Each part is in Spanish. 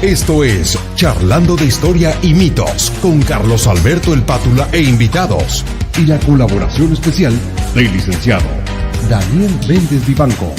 Esto es Charlando de Historia y Mitos con Carlos Alberto El Pátula e invitados. Y la colaboración especial del licenciado Daniel Méndez Vivanco.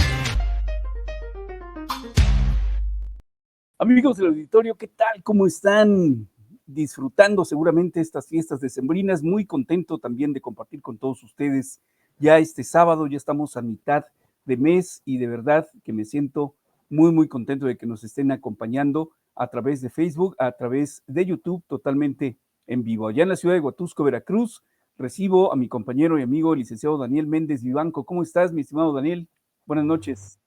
Amigos del auditorio, ¿qué tal? ¿Cómo están? Disfrutando seguramente estas fiestas decembrinas. Muy contento también de compartir con todos ustedes. Ya este sábado, ya estamos a mitad de mes y de verdad que me siento muy contento de que nos estén acompañando a través de Facebook, a través de YouTube, totalmente en vivo. Allá en la ciudad de Huatusco, Veracruz, recibo a mi compañero y amigo, el licenciado Daniel Méndez Vivanco. ¿Cómo estás, mi estimado Daniel? Buenas noches.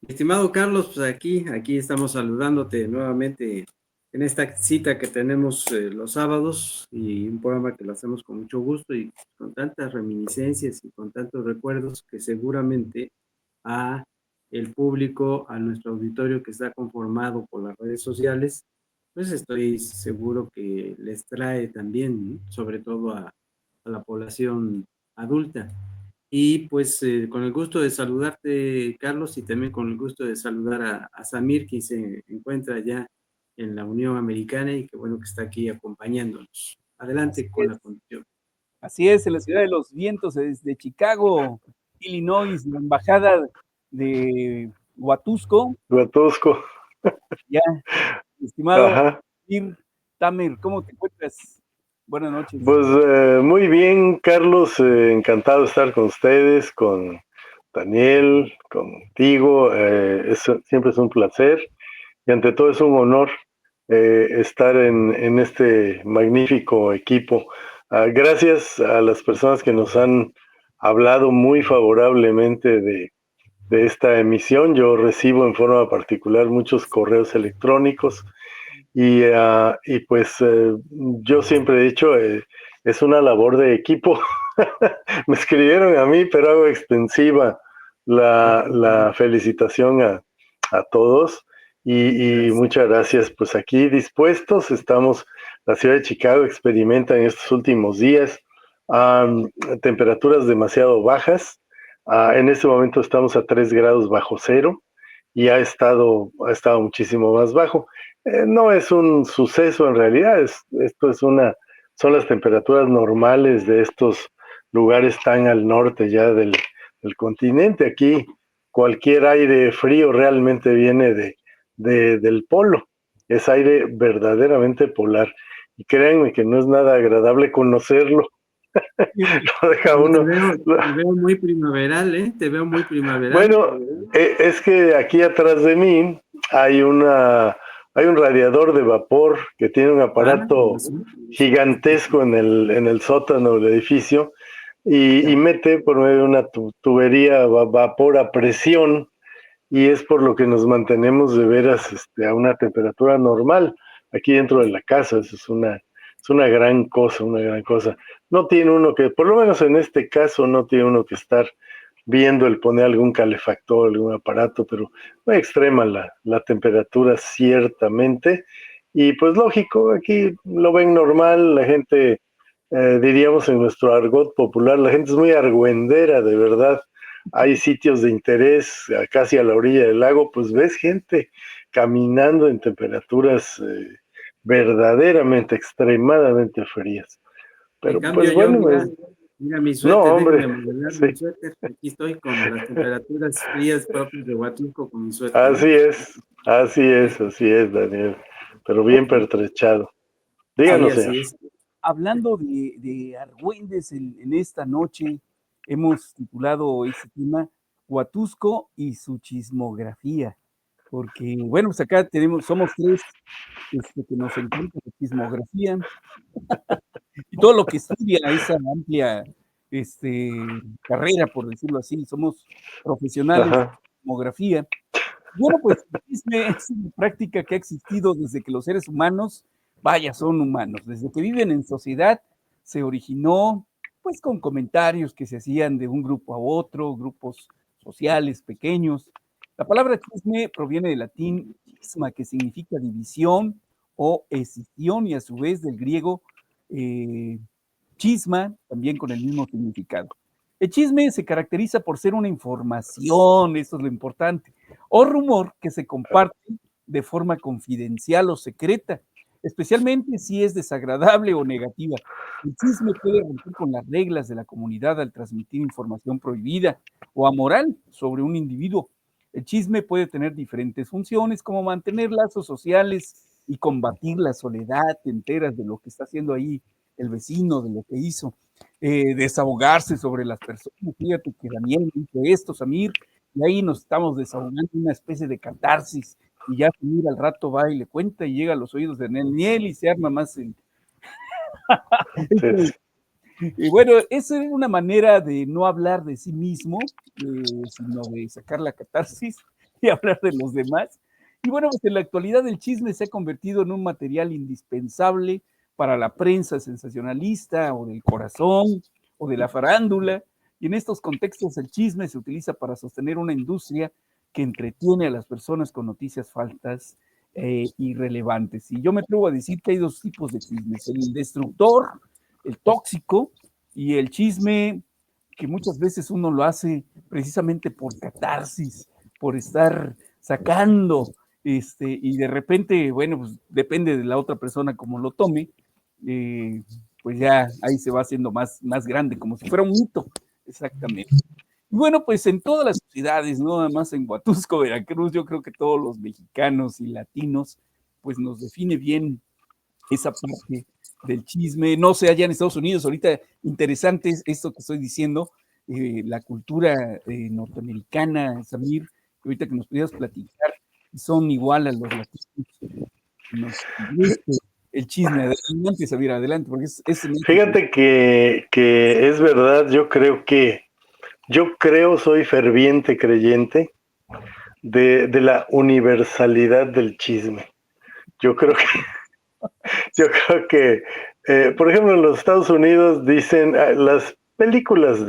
Estimado Carlos, pues aquí estamos saludándote nuevamente en esta cita que tenemos los sábados y un programa que lo hacemos con mucho gusto y con tantas reminiscencias y con tantos recuerdos que seguramente a el público, a nuestro auditorio que está conformado por las redes sociales, pues estoy seguro que les trae también, ¿no? Sobre todo a la población adulta. Y pues con el gusto de saludarte, Carlos, y también con el gusto de saludar a Samir, que se encuentra ya en la Unión Americana y que bueno que está aquí acompañándonos. Adelante con la conducción. Así es, en la ciudad de los vientos, desde Chicago, Illinois, la embajada de Huatusco. Huatusco. Ya, estimado Ajá. Samir Tamer, ¿cómo te encuentras? Buenas noches. Pues muy bien, Carlos, encantado de estar con ustedes, con Daniel, contigo, siempre es un placer y ante todo es un honor estar en este magnífico equipo. Gracias a las personas que nos han hablado muy favorablemente de esta emisión. Yo recibo en forma particular muchos correos electrónicos y pues yo siempre he dicho, es una labor de equipo. Me escribieron a mí, pero hago extensiva la felicitación a todos y muchas gracias. Pues aquí dispuestos estamos. La ciudad de Chicago experimenta en estos últimos días temperaturas demasiado bajas. En este momento estamos a 3 grados bajo cero y ha estado muchísimo más bajo. No es un suceso en realidad, son las temperaturas normales de estos lugares tan al norte ya del continente. Aquí cualquier aire frío realmente viene del polo, es aire verdaderamente polar. Y créanme que no es nada agradable conocerlo. Lo deja uno. Te veo muy primaveral, ¿eh? Te veo muy primaveral. Bueno, es que aquí atrás de mí hay un radiador de vapor que tiene un aparato gigantesco en el sótano del edificio y mete por medio de una tubería vapor a presión, y es por lo que nos mantenemos de veras a una temperatura normal aquí dentro de la casa. Eso es una gran cosa, una gran cosa. No tiene uno que, por lo menos en este caso, no tiene uno que estar viendo el poner algún calefactor, algún aparato, pero muy extrema la temperatura ciertamente. Y pues lógico, aquí lo ven normal, la gente, diríamos en nuestro argot popular, la gente es muy argüendera, de verdad. Hay sitios de interés casi a la orilla del lago, pues ves gente caminando en temperaturas verdaderamente, extremadamente frías. Pero en cambio, pues bueno, mira mi suéter, no, hombre, déjame modelar sí. mi suéter. Aquí estoy con las temperaturas frías propias de Huatusco con mi suéter. Así es, Daniel. Pero bien pertrechado. Díganos, Así señor. es. Hablando de argüendes en esta noche, hemos titulado ese tema Huatusco y su chismografía, porque bueno, pues acá somos tres que nos encanta la chismografía y todo lo que estudia esa amplia carrera, por decirlo así, somos profesionales de chismografía. Bueno, pues el chisme es una práctica que ha existido desde que los seres humanos, vaya, son humanos, desde que viven en sociedad, se originó pues con comentarios que se hacían de un grupo a otro, grupos sociales pequeños. La palabra chisme proviene del latín chisma, que significa división o escisión, y a su vez del griego chisma, también con el mismo significado. El chisme se caracteriza por ser una información, eso es lo importante, o rumor que se comparte de forma confidencial o secreta, especialmente si es desagradable o negativa. El chisme puede romper con las reglas de la comunidad al transmitir información prohibida o amoral sobre un individuo. El chisme puede tener diferentes funciones, como mantener lazos sociales y combatir la soledad. Te enteras de lo que está haciendo ahí el vecino, de lo que hizo. Desahogarse sobre las personas. Fíjate que Daniel hizo esto, Samir, y ahí nos estamos desahogando, una especie de catarsis. Y ya Samir al rato va y le cuenta y llega a los oídos de Daniel y se arma más el... Sí. Y bueno, esa es una manera de no hablar de sí mismo, sino de sacar la catarsis y hablar de los demás. Y bueno, pues en la actualidad el chisme se ha convertido en un material indispensable para la prensa sensacionalista o del corazón o de la farándula. Y en estos contextos el chisme se utiliza para sostener una industria que entretiene a las personas con noticias falsas y relevantes. Y yo me atrevo a decir que hay dos tipos de chismes: el destructor, el tóxico, y el chisme que muchas veces uno lo hace precisamente por catarsis, por estar sacando, y de repente, bueno, pues depende de la otra persona cómo lo tome, pues ya ahí se va haciendo más grande, como si fuera un mito, exactamente. Y bueno, pues en todas las ciudades, no nada más en Huatusco, Veracruz, yo creo que todos los mexicanos y latinos, pues nos define bien esa parte del chisme. No sé, allá en Estados Unidos, ahorita interesante es esto que estoy diciendo, la cultura norteamericana, Samir, ahorita que nos pudieras platicar, son igual a los latinos. El chisme, adelante, Samir, adelante, porque Fíjate que es verdad, soy ferviente creyente de la universalidad del chisme. Yo creo que por ejemplo, en los Estados Unidos dicen las películas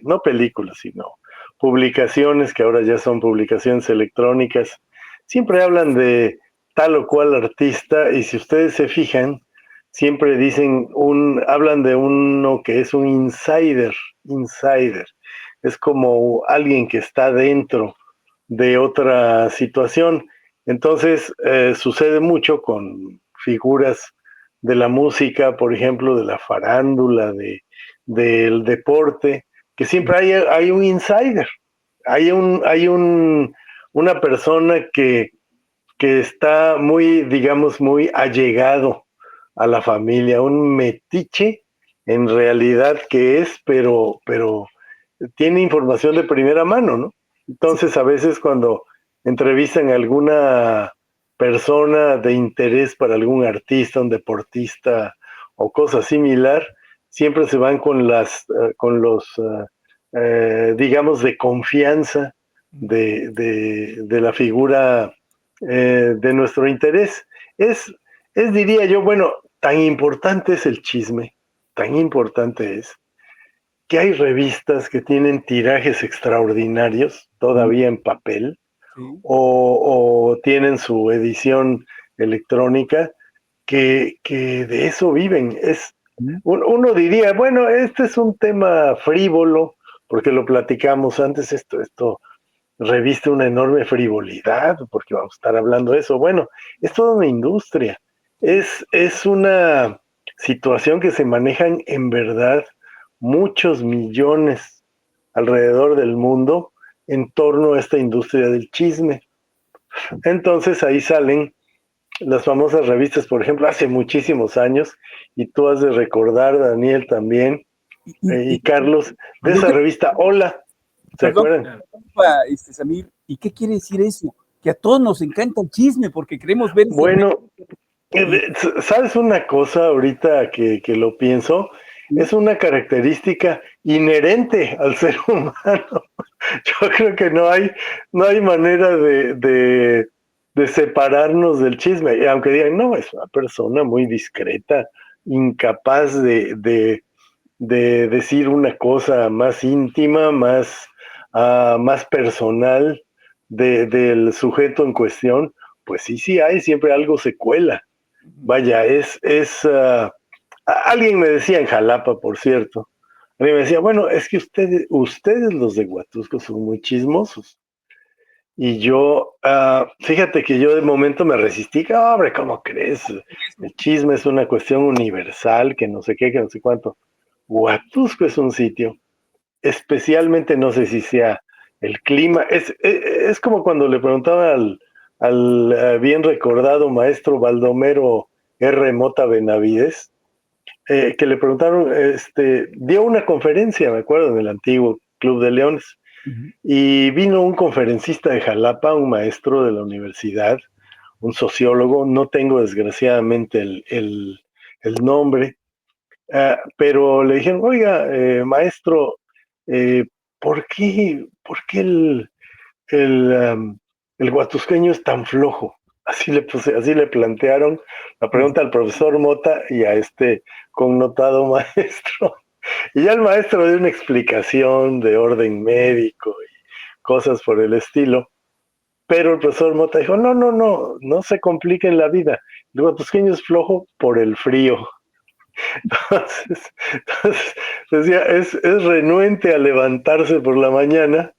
no películas, sino publicaciones, que ahora ya son publicaciones electrónicas, siempre hablan de tal o cual artista, y si ustedes se fijan, siempre hablan de uno que es un insider. Es como alguien que está dentro de otra situación. Entonces, sucede mucho con figuras de la música, por ejemplo, de la farándula, del deporte, que siempre hay un insider, hay una persona que está muy, digamos, muy allegado a la familia, un metiche en realidad que es, pero tiene información de primera mano, ¿no? Entonces, a veces cuando entrevistan a alguna persona de interés para algún artista, un deportista o cosa similar, siempre se van con los, digamos, de confianza de la figura de nuestro interés. Diría yo, bueno, tan importante es el chisme, tan importante es, que hay revistas que tienen tirajes extraordinarios, todavía en papel, sí, o tienen su edición electrónica, que de eso viven. Uno diría, bueno, este es un tema frívolo, porque lo platicamos antes, esto reviste una enorme frivolidad, porque vamos a estar hablando de eso. Bueno, es toda una industria, es una situación que se manejan en verdad muchos millones alrededor del mundo en torno a esta industria del chisme. Entonces ahí salen las famosas revistas, por ejemplo, hace muchísimos años, y tú has de recordar, Daniel, también, y Carlos, de esa revista Hola, ¿se acuerdan? Samir, ¿y qué quiere decir eso? Que a todos nos encanta el chisme porque queremos ver... Bueno, ¿sabes una cosa ahorita que lo pienso? Es una característica inherente al ser humano. Yo creo que no hay manera de separarnos del chisme. Y aunque digan, no, es una persona muy discreta, incapaz de decir una cosa más íntima, más personal del sujeto en cuestión, pues sí hay, siempre algo se cuela. Vaya, alguien me decía en Jalapa, por cierto, alguien me decía, bueno, es que ustedes los de Huatusco son muy chismosos. Y yo, fíjate que yo de momento me resistí, que, hombre, ¿cómo crees? El chisme es una cuestión universal, que no sé qué, que no sé cuánto. Huatusco es un sitio, especialmente no sé si sea el clima, es como cuando le preguntaba al bien recordado maestro Baldomero R. Mota Benavides, que le preguntaron, dio una conferencia, me acuerdo, en el antiguo Club de Leones, y vino un conferencista de Jalapa, un maestro de la universidad, un sociólogo, no tengo desgraciadamente el nombre, pero le dijeron, oiga, maestro, eh, ¿por qué el huatusqueño es tan flojo? Así le plantearon la pregunta al profesor Mota y a este connotado maestro. Y ya el maestro dio una explicación de orden médico y cosas por el estilo. Pero el profesor Mota dijo, no se compliquen la vida. El huatusqueño es flojo por el frío. Entonces decía, es renuente a levantarse por la mañana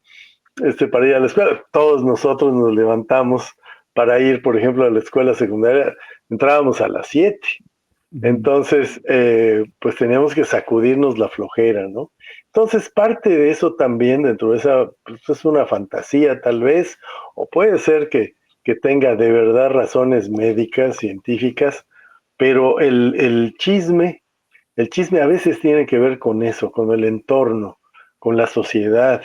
para ir a la escuela. Todos nosotros nos levantamos para ir, por ejemplo, a la escuela secundaria. Entrábamos a las 7. Entonces, pues teníamos que sacudirnos la flojera, ¿no? Entonces, parte de eso también dentro de esa, pues es una fantasía tal vez, o puede ser que tenga de verdad razones médicas, científicas, pero el chisme a veces tiene que ver con eso, con el entorno, con la sociedad,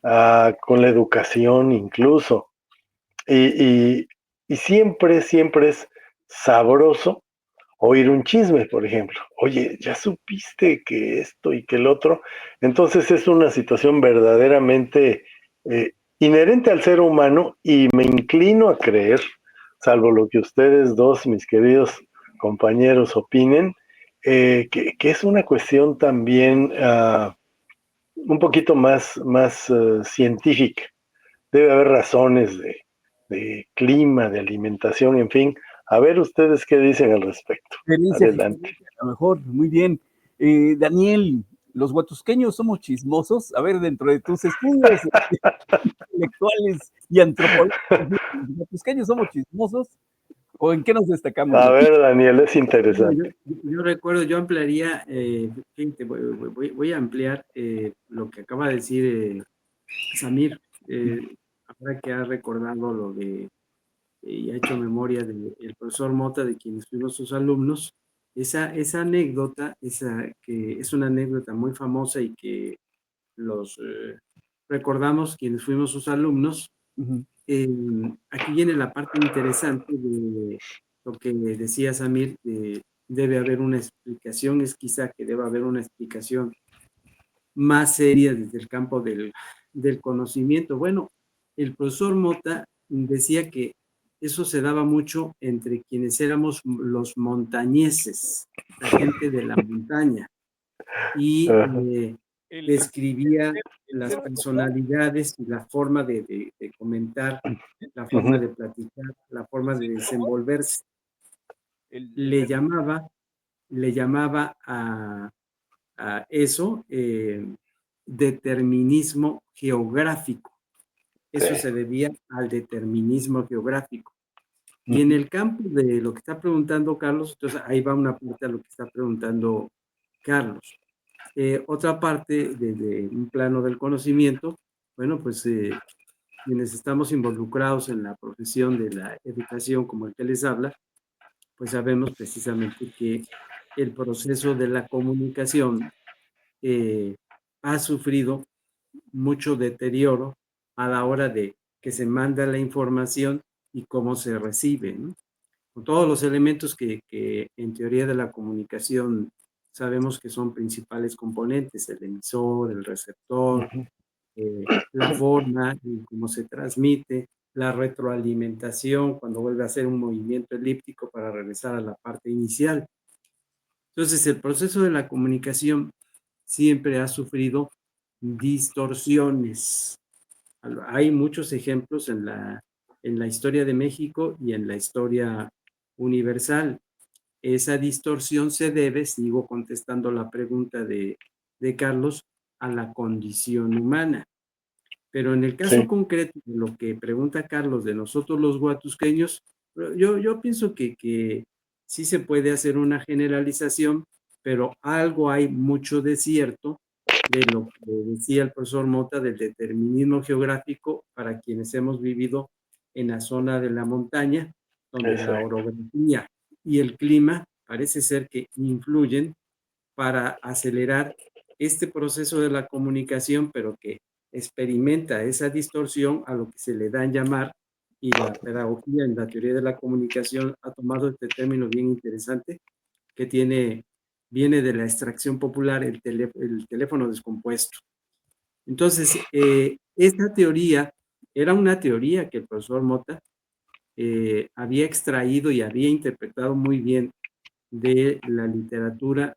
con la educación incluso. Y, y, y siempre es sabroso oír un chisme, por ejemplo. Oye, ¿ya supiste que esto y que el otro? Entonces es una situación verdaderamente inherente al ser humano y me inclino a creer, salvo lo que ustedes dos, mis queridos compañeros, opinen, que es una cuestión también un poquito más científica. Debe haber razones de clima, de alimentación, en fin. A ver ustedes qué dicen al respecto. Adelante. A lo mejor, muy bien. Daniel, los huatusqueños somos chismosos. A ver, dentro de tus estudios intelectuales y antropológicos, ¿los huatusqueños somos chismosos? ¿O en qué nos destacamos? A ver, Daniel, es interesante. Yo recuerdo, yo ampliaría, fíjate, voy a ampliar lo que acaba de decir Samir, ahora que ha recordado lo de, y ha hecho memoria del profesor Mota, de quienes fuimos sus alumnos, esa anécdota, que es una anécdota muy famosa y que los recordamos quienes fuimos sus alumnos. Aquí viene la parte interesante de lo que decía Samir, debe haber una explicación, es quizá que debe haber una explicación más seria desde el campo del conocimiento. Bueno, el profesor Mota decía que eso se daba mucho entre quienes éramos los montañeses, la gente de la montaña, y describía las personalidades y la forma de comentar, la forma de platicar, la forma de desenvolverse. Le llamaba a eso determinismo geográfico. Eso se debía al determinismo geográfico. Y en el campo de lo que está preguntando Carlos, entonces ahí va una parte a lo que está preguntando Carlos. Otra parte, desde un plano del conocimiento, bueno, pues quienes estamos involucrados en la profesión de la educación, como el que les habla, pues sabemos precisamente que el proceso de la comunicación ha sufrido mucho deterioro a la hora de que se manda la información y cómo se recibe, ¿no? Con todos los elementos que en teoría de la comunicación sabemos que son principales componentes, el emisor, el receptor, la forma en cómo se transmite, la retroalimentación cuando vuelve a hacer un movimiento elíptico para regresar a la parte inicial. Entonces, el proceso de la comunicación siempre ha sufrido distorsiones. Hay muchos ejemplos en la historia de México y en la historia universal. Esa distorsión se debe, sigo contestando la pregunta de Carlos, a la condición humana. Pero en el caso concreto de lo que pregunta Carlos de nosotros los huatusqueños, yo pienso que sí se puede hacer una generalización, pero algo hay mucho de cierto de lo que decía el profesor Mota del determinismo geográfico para quienes hemos vivido en la zona de la montaña, donde la orografía y el clima parece ser que influyen para acelerar este proceso de la comunicación, pero que experimenta esa distorsión a lo que se le da en llamar, y la pedagogía en la teoría de la comunicación ha tomado este término bien interesante, que viene de la extracción popular, el teléfono descompuesto. Entonces, esta teoría era una teoría que el profesor Mota había extraído y había interpretado muy bien de la literatura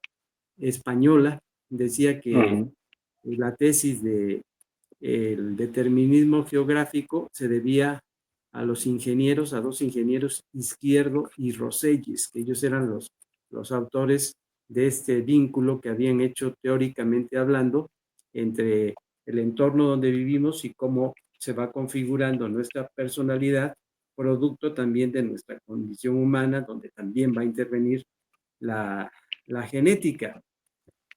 española. Decía que la tesis de el determinismo geográfico se debía a los ingenieros, a dos ingenieros, Izquierdo y Roselles, que ellos eran los autores de este vínculo que habían hecho teóricamente hablando entre el entorno donde vivimos y cómo se va configurando nuestra personalidad, producto también de nuestra condición humana, donde también va a intervenir la genética.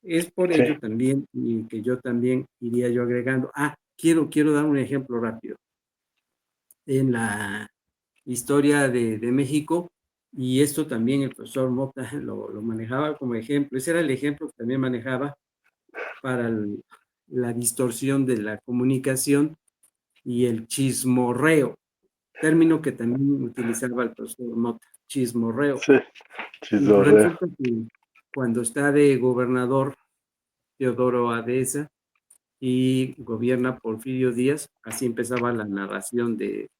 Es por ello también y que yo también iría yo agregando. Quiero dar un ejemplo rápido. En la historia de México, y esto también el profesor Mota lo manejaba como ejemplo, ese era el ejemplo que también manejaba para la distorsión de la comunicación y el chismorreo, término que también utilizaba el profesor Mota, chismorreo. Sí, chismorreo. Resulta que cuando está de gobernador Teodoro Adesa y gobierna Porfirio Díaz, así empezaba la narración de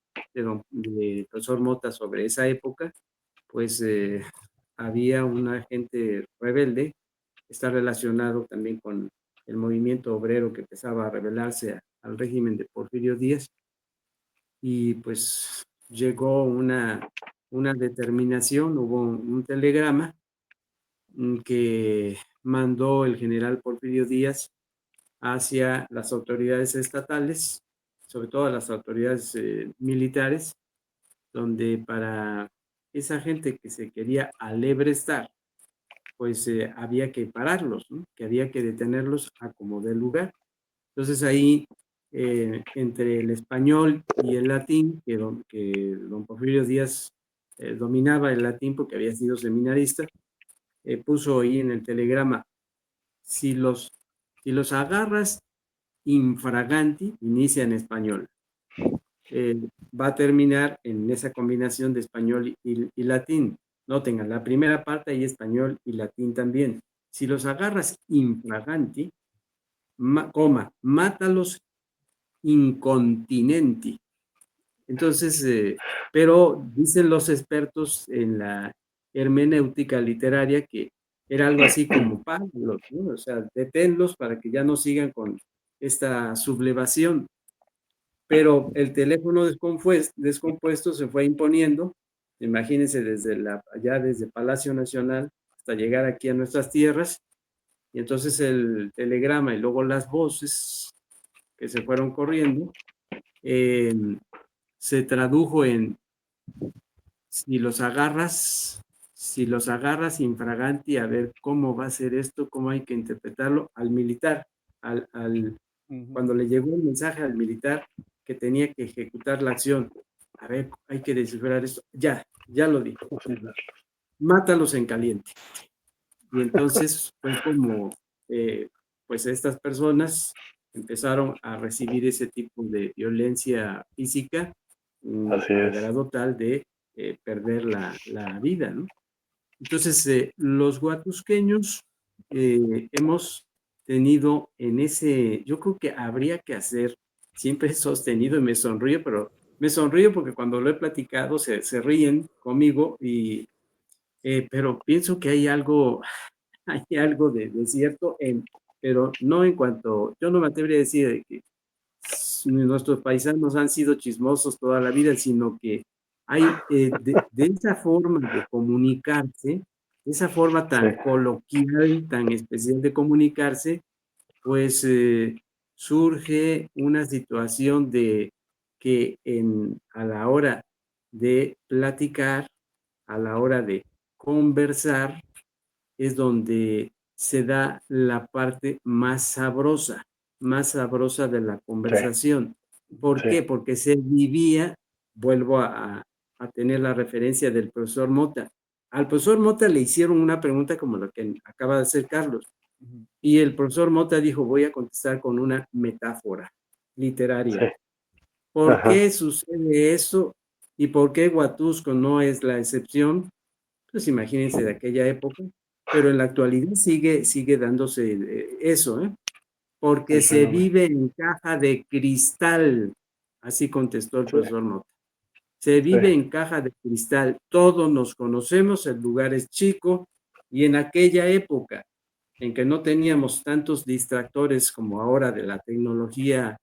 profesor Mota sobre esa época, pues había una gente rebelde, está relacionado también con el movimiento obrero que empezaba a rebelarse al régimen de Porfirio Díaz, y pues llegó una determinación, hubo un telegrama que mandó el general Porfirio Díaz hacia las autoridades estatales, sobre todo a las autoridades militares, donde para esa gente que se quería alebrestar, pues había que pararlos, ¿no? Que había que detenerlos a como dé lugar. Entonces ahí, entre el español y el latín, que don Porfirio Díaz dominaba el latín porque había sido seminarista, puso ahí en el telegrama: si los agarras infraganti, inicia en español. Va a terminar en esa combinación de español y latín. Noten, la primera parte hay español y latín también. Si los agarras infraganti, mátalos incontinenti. Entonces, pero dicen los expertos en la hermenéutica literaria que era algo así como págalos, ¿no? O sea, deténlos para que ya no sigan con esta sublevación. Pero el teléfono descompuesto se fue imponiendo, imagínense, allá desde Palacio Nacional hasta llegar aquí a nuestras tierras, y entonces el telegrama y luego las voces que se fueron corriendo, se tradujo en: si los agarras infraganti, a ver cómo va a ser esto, cómo hay que interpretarlo al militar, cuando le llegó el mensaje al militar que tenía que ejecutar la acción. A ver, hay que descifrar esto. Ya lo dijo. Mátalos en caliente. Y entonces fue como, pues estas personas empezaron a recibir ese tipo de violencia física, al grado tal de perder la vida, ¿no? Entonces, los huatusqueños hemos tenido yo creo que habría que hacer, siempre he sostenido y me sonrío, pero me sonrío porque cuando lo he platicado se ríen conmigo, pero pienso que hay algo de cierto, pero no en cuanto, yo no me atrevería a decir que nuestros paisanos han sido chismosos toda la vida, sino que hay de esa forma de comunicarse, esa forma tan coloquial, tan especial de comunicarse, pues surge una situación de que a la hora de platicar, a la hora de conversar, es donde se da la parte más sabrosa de la conversación. ¿Por qué? Porque se vivía, vuelvo a tener la referencia del profesor Mota. Al profesor Mota le hicieron una pregunta como la que acaba de hacer Carlos, y el profesor Mota dijo, voy a contestar con una metáfora literaria. ¿Por qué sucede eso? ¿Y por qué Huatusco no es la excepción? Pues imagínense de aquella época, pero en la actualidad sigue dándose eso, ¿eh? Porque se vive en caja de cristal, así contestó el profesor Mota. Se vive en caja de cristal, todos nos conocemos, el lugar es chico, y en aquella época en que no teníamos tantos distractores como ahora de la tecnología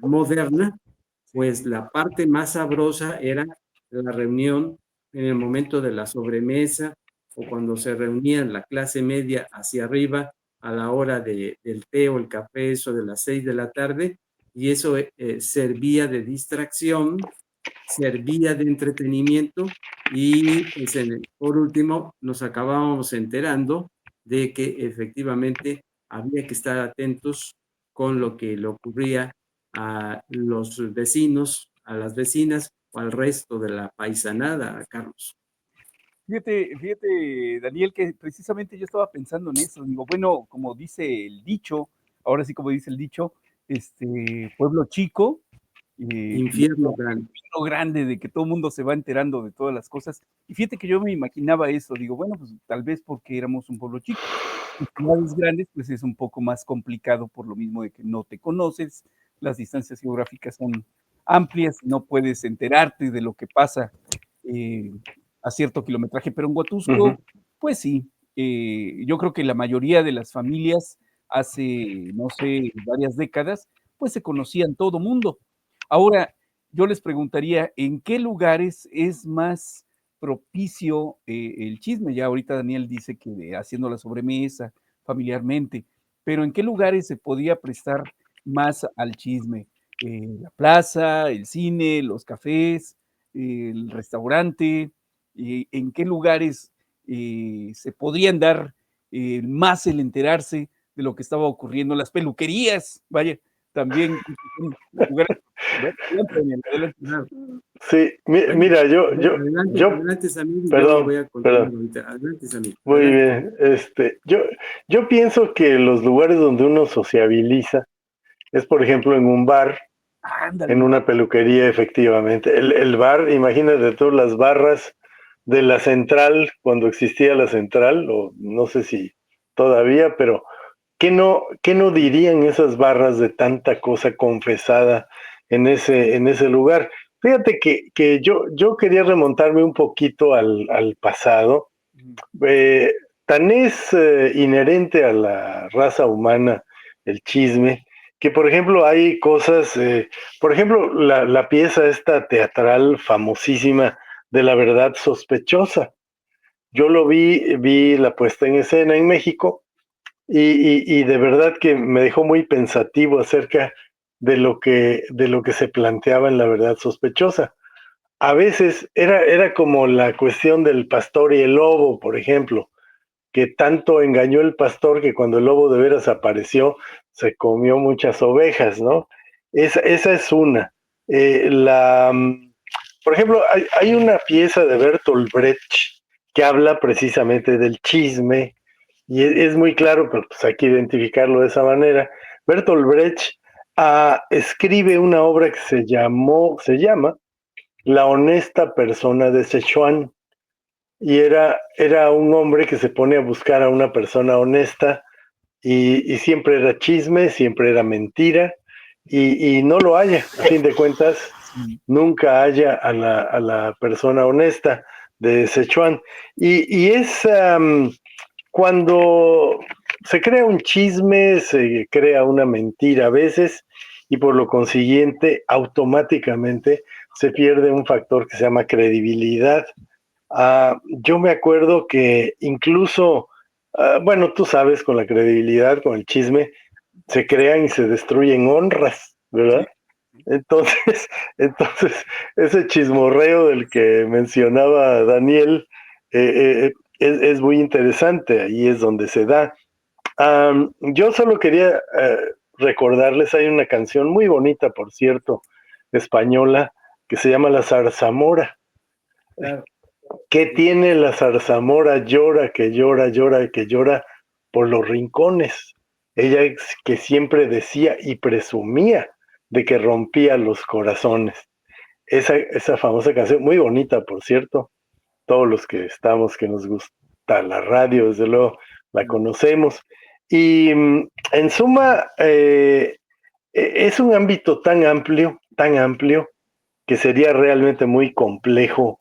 moderna, pues la parte más sabrosa era la reunión en el momento de la sobremesa o cuando se reunían la clase media hacia arriba a la hora del té o el café, eso de las 6 de la tarde, y eso servía de distracción, servía de entretenimiento y pues, por último nos acabábamos enterando de que efectivamente había que estar atentos con lo que le ocurría a los vecinos, a las vecinas o al resto de la paisanada, Carlos. Fíjate, Daniel, que precisamente yo estaba pensando en eso. Digo, bueno, como dice el dicho, ahora sí como dice el dicho, pueblo chico, infierno grande. Infierno grande, de que todo el mundo se va enterando de todas las cosas. Y fíjate que yo me imaginaba eso. Digo, bueno, pues tal vez porque éramos un pueblo chico. Las ciudades grandes, pues es un poco más complicado por lo mismo de que no te conoces, las distancias geográficas son amplias, no puedes enterarte de lo que pasa a cierto kilometraje, pero en Huatusco, pues sí, yo creo que la mayoría de las familias hace, no sé, varias décadas, pues se conocían todo mundo. Ahora, yo les preguntaría, ¿en qué lugares es más propicio el chisme? Ya ahorita Daniel dice que haciendo la sobremesa familiarmente, pero ¿en qué lugares se podía prestar más al chisme? La plaza, el cine, los cafés, el restaurante, ¿en qué lugares se podrían dar más el enterarse de lo que estaba ocurriendo? Las peluquerías, vaya, también lugares. Sí, mira, adelante, Samir, perdón, voy a continuar ahorita. Adelante, Samir. Muy Adelante. bien, yo pienso que los lugares donde uno sociabiliza es, por ejemplo, en un bar, en una peluquería, efectivamente. El bar, imagínate todas las barras de la central, cuando existía la central, o no sé si todavía, pero ¿qué no dirían esas barras de tanta cosa confesada en ese lugar? Fíjate que yo quería remontarme un poquito al pasado. Tan es inherente a la raza humana el chisme, que por ejemplo hay cosas, por ejemplo la pieza esta teatral famosísima de La Verdad Sospechosa. Yo lo vi la puesta en escena en México, y de verdad que me dejó muy pensativo acerca de lo que se planteaba en La Verdad Sospechosa. A veces era como la cuestión del pastor y el lobo, por ejemplo, que tanto engañó el pastor que cuando el lobo de veras apareció, se comió muchas ovejas, ¿no? Esa es una. Por ejemplo, hay una pieza de Bertolt Brecht que habla precisamente del chisme, y es muy claro, pero pues hay que identificarlo de esa manera. Bertolt Brecht escribe una obra que se llama La honesta persona de Sichuan, y era un hombre que se pone a buscar a una persona honesta, y siempre era chisme, siempre era mentira, y no lo halla, a fin de cuentas, nunca halla a la persona honesta de Sichuan. Y es cuando se crea un chisme, se crea una mentira a veces, y por lo consiguiente, automáticamente se pierde un factor que se llama credibilidad. Yo me acuerdo que incluso, bueno, tú sabes, con la credibilidad, con el chisme, se crean y se destruyen honras, ¿verdad? Entonces, ese chismorreo del que mencionaba Daniel es muy interesante, ahí es donde se da. Yo solo quería recordarles, hay una canción muy bonita, por cierto, española, que se llama La Zarzamora. Claro. ¿Qué tiene la zarzamora? Llora, que llora, llora, que llora por los rincones. Ella que siempre decía y presumía de que rompía los corazones. Esa famosa canción, muy bonita, por cierto. Todos los que estamos, que nos gusta la radio, desde luego la conocemos. Y en suma, es un ámbito tan amplio, que sería realmente muy complejo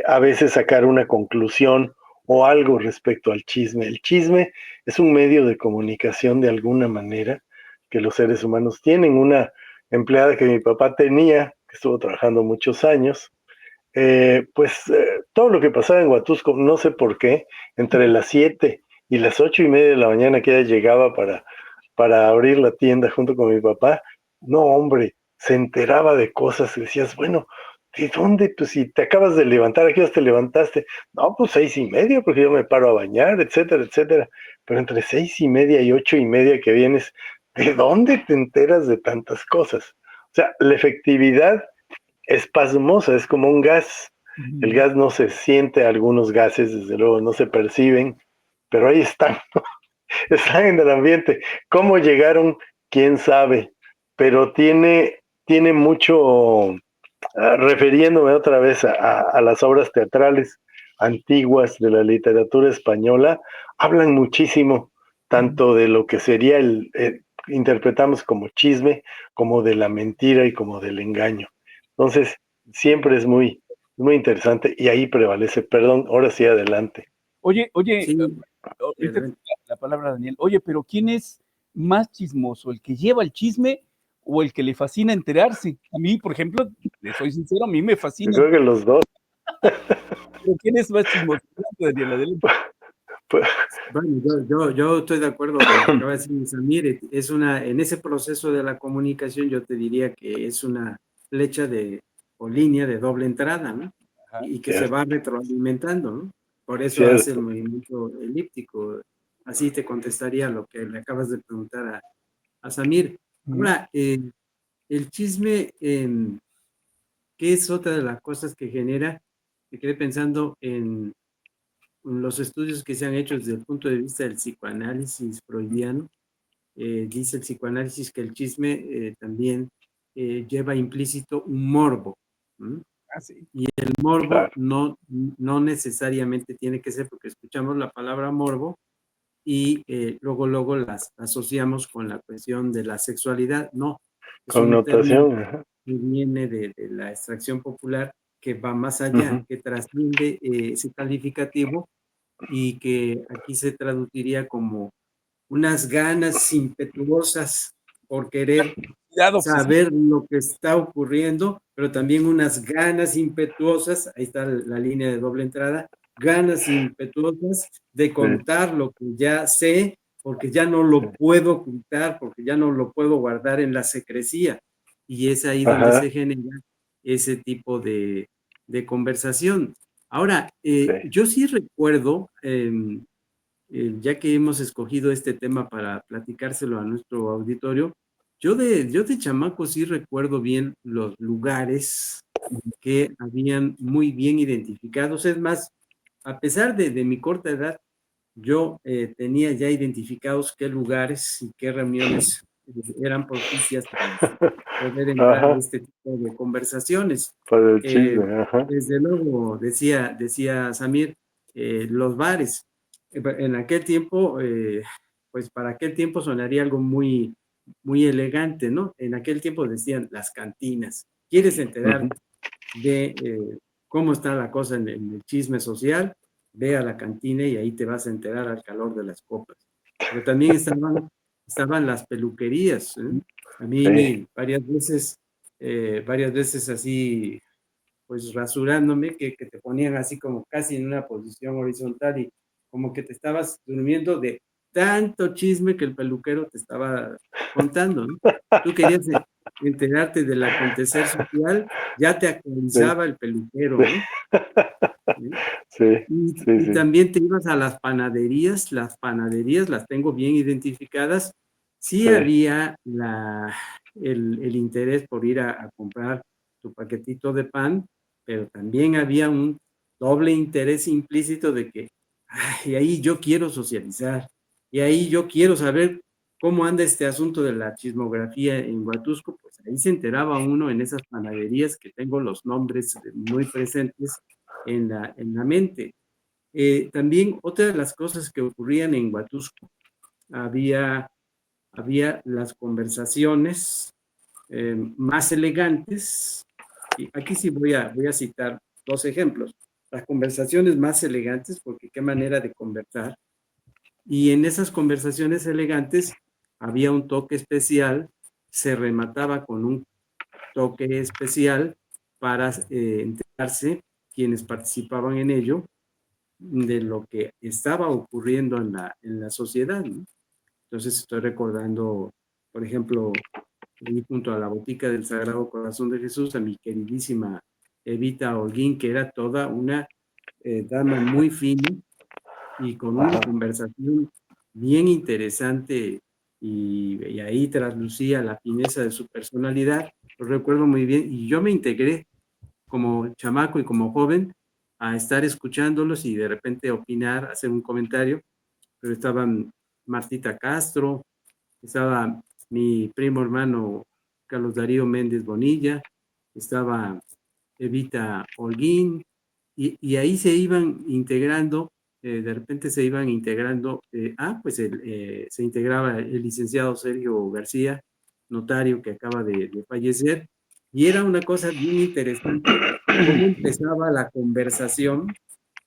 a veces sacar una conclusión o algo respecto al chisme. El chisme es un medio de comunicación de alguna manera que los seres humanos tienen. Una empleada que mi papá tenía, que estuvo trabajando muchos años, todo lo que pasaba en Huatusco, no sé por qué, entre las 7 y las 8:30 de la mañana que ella llegaba para abrir la tienda junto con mi papá, no, hombre, se enteraba de cosas y decías, bueno, ¿de dónde? Pues si te acabas de levantar, ¿a qué horas te levantaste? No, pues 6:30, porque yo me paro a bañar, etcétera, etcétera. Pero entre 6:30 y 8:30 que vienes, ¿de dónde te enteras de tantas cosas? O sea, la efectividad es pasmosa, es como un gas. El gas no se siente, algunos gases, desde luego, no se perciben, pero ahí están, están en el ambiente. ¿Cómo llegaron? ¿Quién sabe? Pero tiene mucho, refiriéndome otra vez a las obras teatrales antiguas de la literatura española, hablan muchísimo tanto de lo que sería interpretamos como chisme, como de la mentira y como del engaño. Entonces, siempre es muy interesante y ahí prevalece. Perdón, ahora sí, adelante. Oye, Sí, ahorita la palabra Daniel. Oye, pero ¿quién es más chismoso? ¿El que lleva el chisme o el que le fascina enterarse? A mí, por ejemplo, le soy sincero, a mí me Yo fascina. creo que los dos. ¿Pero quién es más chismoso? Daniel, adelante. Pues, bueno, yo estoy de acuerdo con lo que acaba de decir Samir. En ese proceso de la comunicación, yo te diría que es una flecha o línea de doble entrada, ¿no? Ajá. Y que se va retroalimentando, ¿no? Por eso cierto. hace el movimiento elíptico. Así te contestaría lo que le acabas de preguntar a Samir. Ahora, el chisme, ¿qué es otra de las cosas que genera? Me quedé pensando en los estudios que se han hecho desde el punto de vista del psicoanálisis freudiano. Dice el psicoanálisis que el chisme también lleva implícito un morbo. Sí. Y el morbo Claro. no necesariamente tiene que ser, porque escuchamos la palabra morbo y luego las asociamos con la cuestión de la sexualidad. No, es un término Connotación. que viene de la extracción popular, que va más allá, que trasciende ese calificativo y que aquí se traduciría como unas ganas impetuosas por querer saber lo que está ocurriendo, pero también unas ganas impetuosas, ahí está la línea de doble entrada, ganas impetuosas de contar lo que ya sé, porque ya no lo puedo ocultar, porque ya no lo puedo guardar en la secrecía. Y es ahí donde se genera ese tipo de conversación. Ahora, yo sí recuerdo, ya que hemos escogido este tema para platicárselo a nuestro auditorio, yo de chamaco sí recuerdo bien los lugares que habían muy bien identificados. Es más, a pesar de mi corta edad, yo tenía ya identificados qué lugares y qué reuniones eran propicias para poder entrar a este tipo de conversaciones. Para el chisme, Desde luego, decía Samir, los bares. En aquel tiempo, pues para aquel tiempo sonaría algo muy, muy elegante, ¿no? En aquel tiempo decían las cantinas. ¿Quieres enterarte de cómo está la cosa en el chisme social? Ve a la cantina y ahí te vas a enterar al calor de las copas. Pero también estaban las peluquerías, ¿eh? A mí varias veces así, pues rasurándome, que te ponían así como casi en una posición horizontal y como que te estabas durmiendo de tanto chisme que el peluquero te estaba contando, ¿no? Tú querías enterarte del acontecer social, ya te actualizaba el peluquero, ¿no? Sí, Y también te ibas a las panaderías las tengo bien identificadas. Sí había el interés por ir a comprar tu paquetito de pan, pero también había un doble interés implícito de que, ay, ahí yo quiero socializar, y ahí yo quiero saber cómo anda este asunto de la chismografía en Huatusco. Pues ahí se enteraba uno en esas panaderías que tengo los nombres muy presentes en la mente. También otra de las cosas que ocurrían en Huatusco, había las conversaciones más elegantes, y aquí sí voy a citar dos ejemplos, las conversaciones más elegantes, porque qué manera de conversar, y en esas conversaciones elegantes había un toque especial, se remataba con un toque especial para enterarse quienes participaban en ello de lo que estaba ocurriendo en la sociedad, ¿no? Entonces estoy recordando, por ejemplo, ahí junto a la botica del Sagrado Corazón de Jesús, a mi queridísima Evita Holguín, que era toda una dama muy fina y con una conversación bien interesante, y ahí traslucía la fineza de su personalidad. Lo recuerdo muy bien, y yo me integré como chamaco y como joven a estar escuchándolos y de repente opinar, hacer un comentario. Pero estaban Martita Castro, estaba mi primo hermano Carlos Darío Méndez Bonilla, estaba Evita Holguín, y ahí se iban integrando, de repente se iban integrando, pues se integraba el licenciado Sergio García, notario que acaba de fallecer, y era una cosa bien interesante cómo empezaba la conversación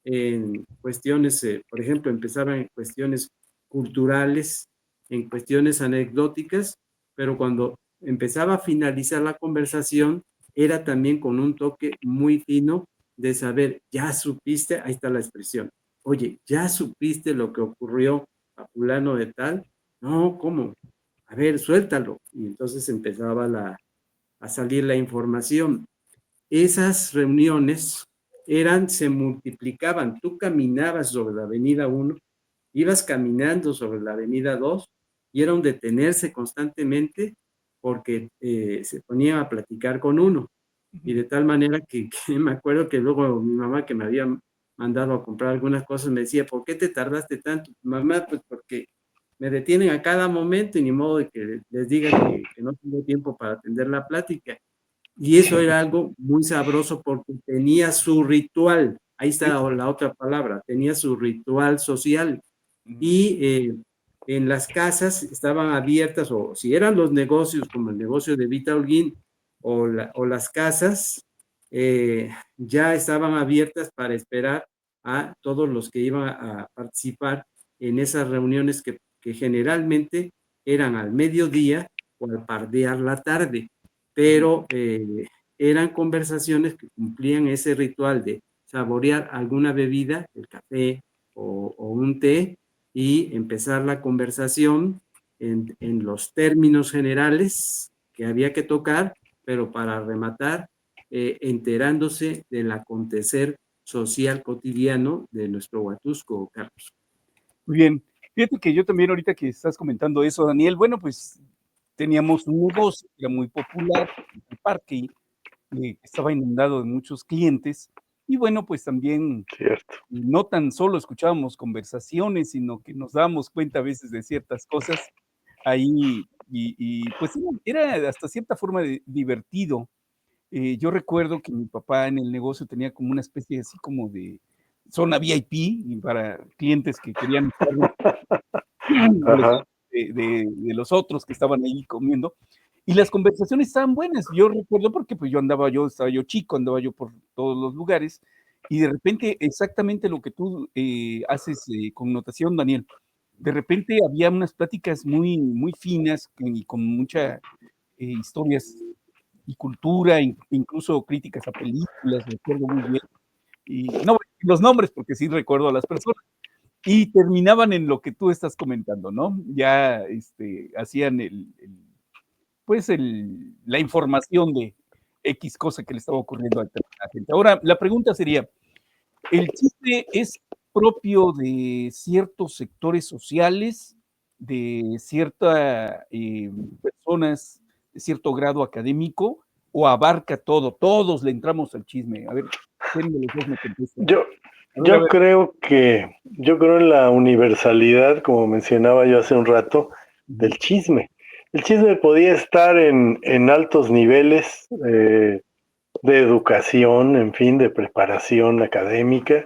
en cuestiones, por ejemplo, empezaba en cuestiones culturales, en cuestiones anecdóticas, pero cuando empezaba a finalizar la conversación, era también con un toque muy fino de saber, ya supiste, ahí está la expresión, oye, ya supiste lo que ocurrió a fulano de tal, no, ¿cómo? A ver, suéltalo. Y entonces empezaba a salir la información. Esas reuniones se multiplicaban. Tú caminabas sobre la avenida 1, ibas caminando sobre la avenida 2, y era un detenerse constantemente porque se ponían a platicar con uno. Y de tal manera que me acuerdo que luego mi mamá, que me había mandado a comprar algunas cosas, me decía, ¿por qué te tardaste tanto? Mamá, pues porque me detienen a cada momento y ni modo de que les diga que no tengo tiempo para atender la plática. Y eso era algo muy sabroso porque tenía su ritual. Ahí está la otra palabra, tenía su ritual social. Y en las casas estaban abiertas, o si eran los negocios, como el negocio de Vita Holguín, o las casas, ya estaban abiertas para esperar a todos los que iban a participar en esas reuniones que generalmente eran al mediodía o al pardear la tarde, pero eran conversaciones que cumplían ese ritual de saborear alguna bebida, el café o un té, y empezar la conversación en los términos generales que había que tocar, pero para rematar, enterándose del acontecer social cotidiano de nuestro Huatusco, Carlos. Muy bien. Fíjate que yo también, ahorita que estás comentando eso, Daniel, bueno, pues teníamos un negocio que era muy popular, el parque, estaba inundado de muchos clientes, y bueno, pues también no tan solo escuchábamos conversaciones, sino que nos dábamos cuenta a veces de ciertas cosas ahí, y pues era hasta cierta forma divertido. Yo recuerdo que mi papá en el negocio tenía como una especie así como de zona VIP, y para clientes que querían de los otros que estaban ahí comiendo, y las conversaciones estaban buenas. Yo recuerdo porque pues estaba yo chico, andaba yo por todos los lugares, y de repente exactamente lo que tú haces connotación, Daniel. De repente había unas pláticas muy, muy finas y con muchas historias y cultura, incluso críticas a películas, recuerdo muy bien. Y no voy a decir los nombres porque sí recuerdo a las personas, y terminaban en lo que tú estás comentando, ¿no? Ya hacían la información de X cosa que le estaba ocurriendo a la gente. Ahora, la pregunta sería, ¿el chisme es propio de ciertos sectores sociales, de ciertas personas de cierto grado académico, o abarca todo? Todos le entramos al chisme. A ver, ¿quién de los dos me contesta? Yo, A ver, a ver. yo creo en la universalidad, como mencionaba yo hace un rato, del chisme. El chisme podía estar en altos niveles de educación, en fin, de preparación académica,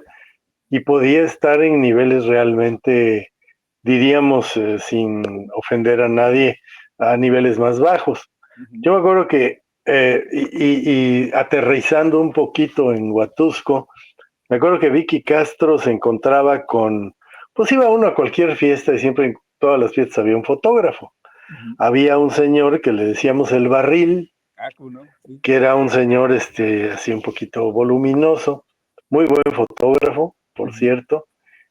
y podía estar en niveles realmente, diríamos, sin ofender a nadie, a niveles más bajos. Yo me acuerdo que, y aterrizando un poquito en Huatusco, me acuerdo que Vicky Castro se encontraba pues iba uno a cualquier fiesta y siempre en todas las fiestas había un fotógrafo. Había un señor que le decíamos el Barril, ¿No? Sí. que era un señor así un poquito voluminoso, muy buen fotógrafo, por cierto.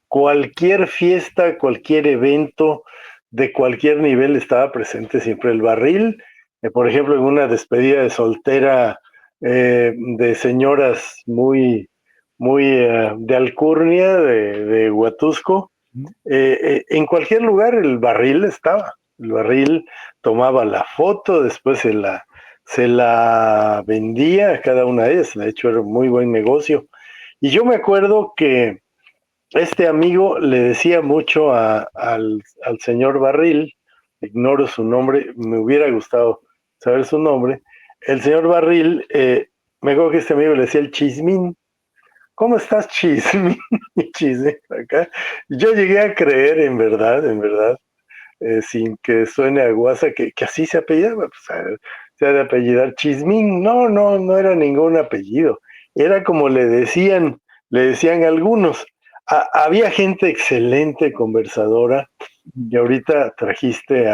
Cualquier fiesta, cualquier evento de cualquier nivel estaba presente siempre el Barril. Por ejemplo, en una despedida de soltera de señoras muy de alcurnia, de Huatusco, en cualquier lugar el Barril estaba. El Barril tomaba la foto, después se la vendía a cada una de ellas. De hecho, era un muy buen negocio. Y yo me acuerdo que este amigo le decía mucho al señor Barril, ignoro su nombre, me hubiera gustado saber su nombre. El señor Barril, me acuerdo que este amigo le decía el Chismín. ¿Cómo estás, Chismín? Chismín acá. Yo llegué a creer, en verdad, sin que suene a guasa, que así se apellidaba, pues, se ha de apellidar Chismín. No era ningún apellido. Era como le decían algunos. Había gente excelente, conversadora, y ahorita trajiste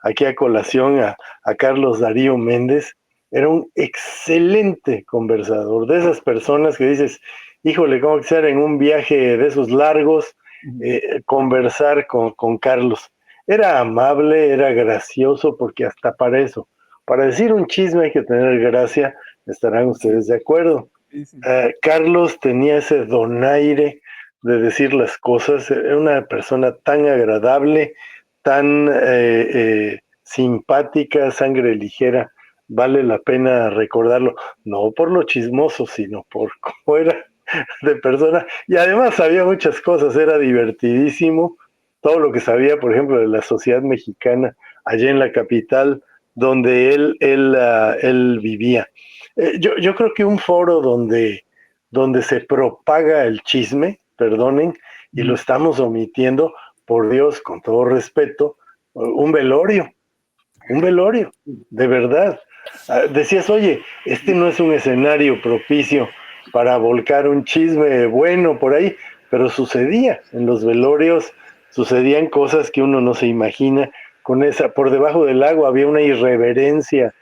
aquí a colación a Carlos Darío Méndez. Era un excelente conversador, de esas personas que dices, híjole, ¿cómo que ser en un viaje de esos largos, conversar con Carlos? Era amable, era gracioso, porque hasta para eso, para decir un chisme hay que tener gracia, estarán ustedes de acuerdo. Carlos tenía ese donaire de decir las cosas, era una persona tan agradable, tan simpática, sangre ligera, vale la pena recordarlo, no por lo chismoso, sino por cómo era de persona, y además sabía muchas cosas, era divertidísimo, todo lo que sabía, por ejemplo, de la sociedad mexicana, allá en la capital, donde él vivía. Yo creo que un foro donde se propaga el chisme, perdonen, y lo estamos omitiendo, por Dios, con todo respeto, un velorio, de verdad. Decías, oye, este no es un escenario propicio para volcar un chisme bueno por ahí, pero sucedía, en los velorios sucedían cosas que uno no se imagina, por debajo del agua había una irreverencia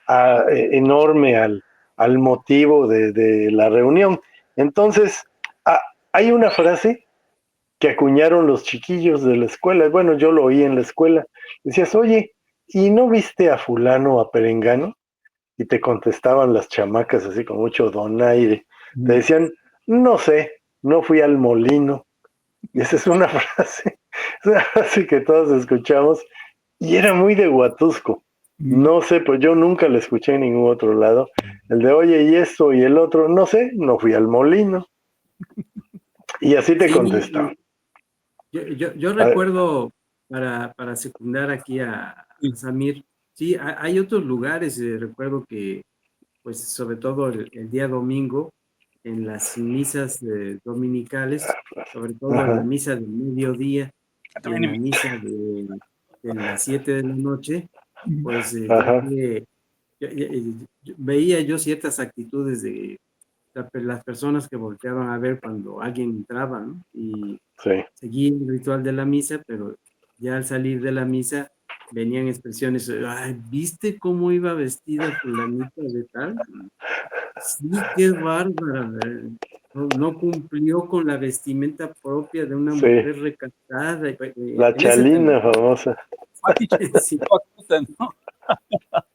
enorme al motivo de la reunión. Entonces, hay una frase que acuñaron los chiquillos de la escuela, bueno, yo lo oí en la escuela, decías, oye, ¿y no viste a fulano, a perengano? Y te contestaban las chamacas así con mucho donaire, te decían, no sé, no fui al molino. Y esa es una frase que todos escuchamos, y era muy de Huatusco. No sé, pues yo nunca la escuché en ningún otro lado. El de, oye, y esto y el otro, no sé, no fui al molino. Y así te contestaban. Yo recuerdo, para secundar aquí a Samir, sí, hay otros lugares, recuerdo que, pues sobre todo el día domingo, en las misas dominicales, sobre todo en la misa del mediodía y en la misa de las 7 de la noche, pues veía yo ciertas actitudes de las personas que volteaban a ver cuando alguien entraba, ¿no? Y seguía el ritual de la misa, pero ya al salir de la misa venían expresiones, ay, ¿viste cómo iba vestida fulanita de tal? Sí, qué bárbara. no cumplió con la vestimenta propia de una Sí. mujer recatada. La chalina famosa. Sí, ¿no?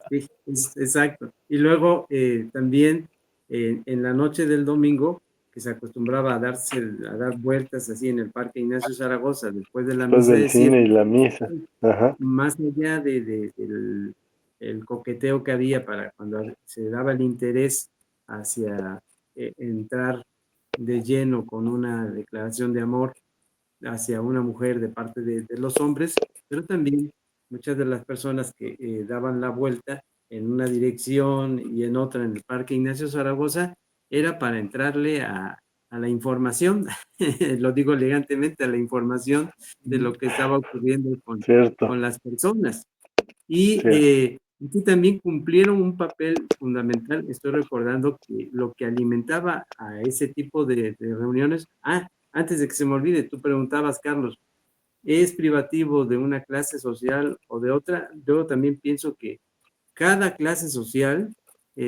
sí, exacto. Y luego también en la noche del domingo, que se acostumbraba a dar vueltas así en el Parque Ignacio Zaragoza después de la Después misa del de cine y siete, la misa. Ajá. más allá del el coqueteo que había para cuando se daba el interés hacia entrar de lleno con una declaración de amor hacia una mujer de parte de los hombres, pero también muchas de las personas que daban la vuelta en una dirección y en otra en el Parque Ignacio Zaragoza, era para entrarle a la información, lo digo elegantemente, a la información de lo que estaba ocurriendo Cierto. con las personas. Y Cierto. aquí también cumplieron un papel fundamental. Estoy recordando que lo que alimentaba a ese tipo de reuniones, antes de que se me olvide, tú preguntabas, Carlos, ¿es privativo de una clase social o de otra? Yo también pienso que cada clase social